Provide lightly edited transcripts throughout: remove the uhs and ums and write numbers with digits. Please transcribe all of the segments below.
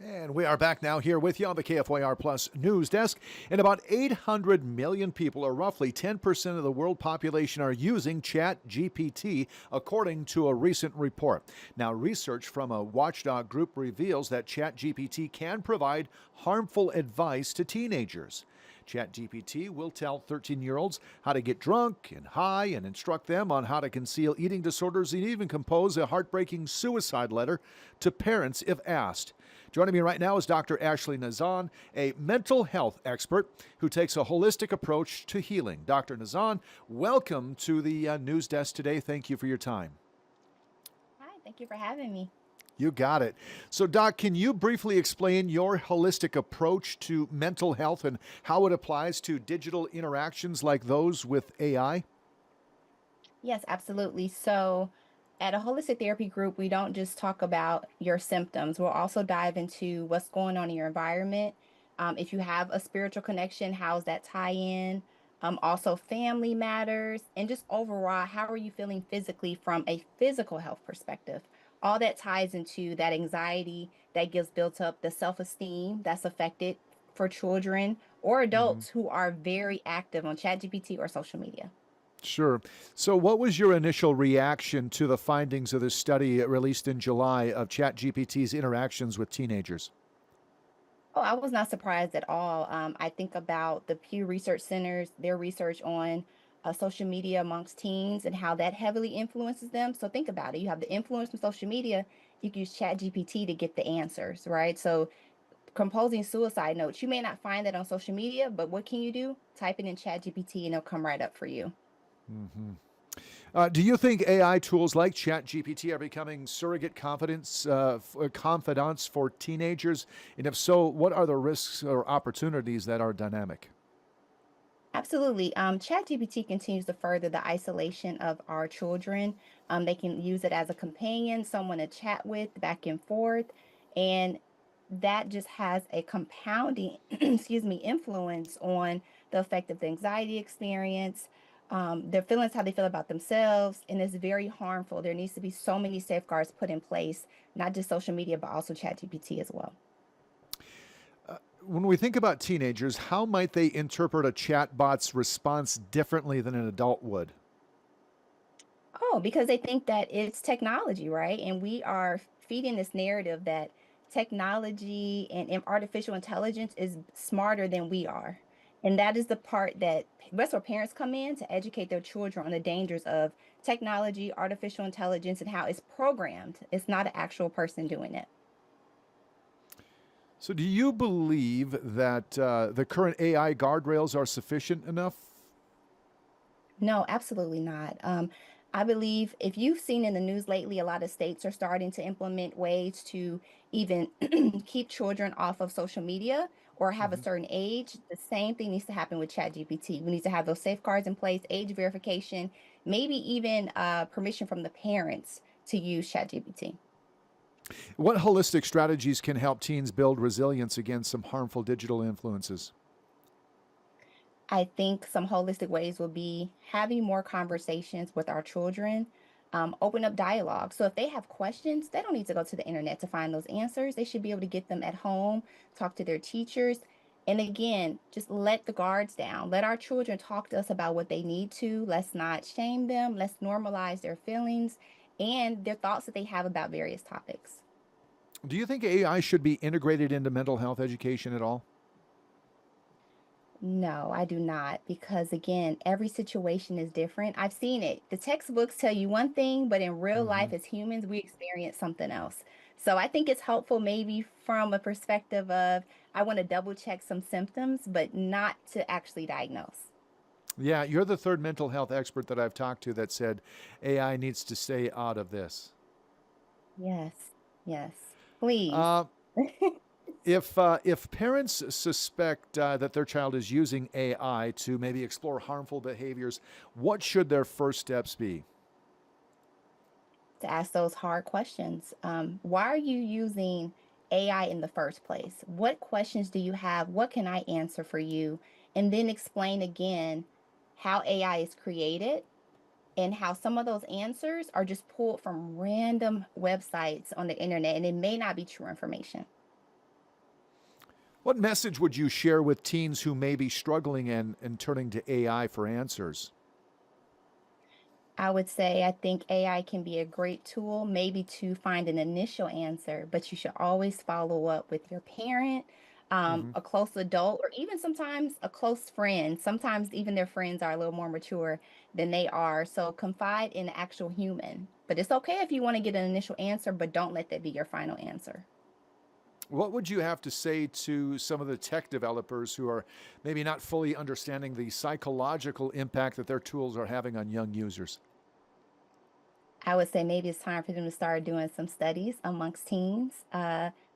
And we are back now here with you on the KFYR Plus News Desk. And about 800 million people, or roughly 10% of the world population, are using ChatGPT, according to a recent report. Now, research from a watchdog group reveals that ChatGPT can provide harmful advice to teenagers. ChatGPT will tell 13-year-olds how to get drunk and high and instruct them on how to conceal eating disorders and even compose a heartbreaking suicide letter to parents if asked. Joining me right now is Dr. Ashley Nazan, a mental health expert who takes a holistic approach to healing. Dr. Nazan, welcome to the news desk today. Thank you for your time. Hi, thank you for having me. You got it. So, Doc, can you briefly explain your holistic approach to mental health and how it applies to digital interactions like those with AI? Yes, absolutely. So, at a holistic therapy group, we don't just talk about your symptoms. We'll also dive into what's going on in your environment. If you have a spiritual connection, how's that tie in? Also, family matters, and just overall, how are you feeling physically from a physical health perspective? All that ties into that anxiety that gets built up, the self esteem that's affected for children or Hmm. adults who are very active on ChatGPT or social media. Sure. So, what was your initial reaction to the findings of this study released in July of ChatGPT's interactions with teenagers? Oh, I was not surprised at all. I think about the Pew Research Centers, their research on social media amongst teens and how that heavily influences them. So think about it. You have the influence from social media. You can use ChatGPT to get the answers, right? So composing suicide notes, you may not find that on social media, but what can you do? Type it in ChatGPT and it'll come right up for you. Do you think AI tools like ChatGPT are becoming surrogate confidants for teenagers? And if so, what are the risks or opportunities that are dynamic? Absolutely. ChatGPT continues to further the isolation of our children. They can use it as a companion, someone to chat with back and forth. And that just has a compounding, excuse me, influence on the effect of the anxiety experience, their feelings, how they feel about themselves. And it's very harmful. There needs to be so many safeguards put in place, not just social media, but also ChatGPT as well. When we think about teenagers, how might they interpret a chatbot's response differently than an adult would? Oh, because they think that it's technology, right? And we are feeding this narrative that technology and artificial intelligence is smarter than we are. And that is the part that's where parents come in to educate their children on the dangers of technology, artificial intelligence, and how it's programmed. It's not an actual person doing it. So, do you believe that the current AI guardrails are sufficient enough? No, absolutely not. I believe if you've seen in the news lately, a lot of states are starting to implement ways to even keep children off of social media or have a Mhm. certain age. The same thing needs to happen with ChatGPT. We need to have those safeguards in place, age verification, maybe even permission from the parents to use ChatGPT. What holistic strategies can help teens build resilience against some harmful digital influences? I think some holistic ways will be having more conversations with our children, open up dialogue. So if they have questions, they don't need to go to the internet to find those answers. They should be able to get them at home, talk to their teachers. And again, just let the guards down. Let our children talk to us about what they need to. Let's not shame them. Let's normalize their feelings and their thoughts that they have about various topics. Do you think AI should be integrated into mental health education at all? No, I do not, because again, every situation is different. I've seen it. The textbooks tell you one thing, but in real Hmm. life, as humans, we experience something else. So I think it's helpful, maybe from a perspective of I want to double check some symptoms, but not to actually diagnose. Yeah, you're the third mental health expert that I've talked to that said AI needs to stay out of this. Yes, yes, please. Uh, if parents suspect that their child is using AI to maybe explore harmful behaviors, what should their first steps be? To ask those hard questions. Why are you using AI in the first place? What questions do you have? What can I answer for you? And then explain again how AI is created and how some of those answers are just pulled from random websites on the internet and it may not be true information. What message would you share with teens who may be struggling and turning to AI for answers? I would say I think AI can be a great tool, maybe to find an initial answer, but you should always follow up with your parent, Hmm. a close adult, or even sometimes a close friend. Sometimes even their friends are a little more mature than they are. So confide in an actual human. But it's okay if you want to get an initial answer, but don't let that be your final answer. What would you have to say to some of the tech developers who are maybe not fully understanding the psychological impact that their tools are having on young users? I would say maybe it's time for them to start doing some studies amongst teens,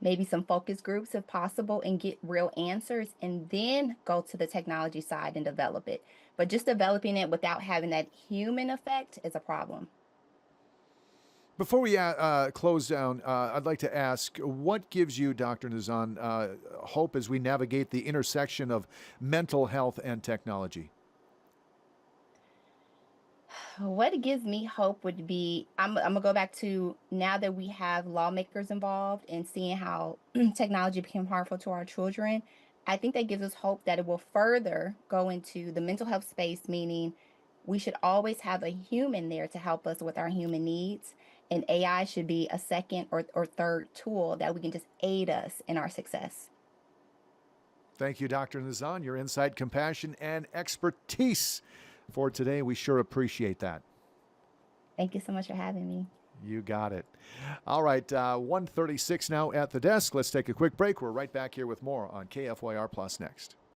maybe some focus groups if possible, and get real answers, and then go to the technology side and develop it. But just developing it without having that human effect is a problem. Before we close down, I'd like to ask what gives you, Dr. Nazan, hope as we navigate the intersection of mental health and technology? What gives me hope would be I'm gonna go back to now that we have lawmakers involved and seeing how technology became harmful to our children. I think that gives us hope that it will further go into the mental health space, meaning we should always have a human there to help us with our human needs. And AI should be a second or third tool that we can just aid us in our success. Thank you, Dr. Nazan, your insight, compassion, and expertise for today. We sure appreciate that. Thank you so much for having me. You got it. All right, 1:36 now at the desk. Let's take a quick break. We're right back here with more on KFYR Plus next.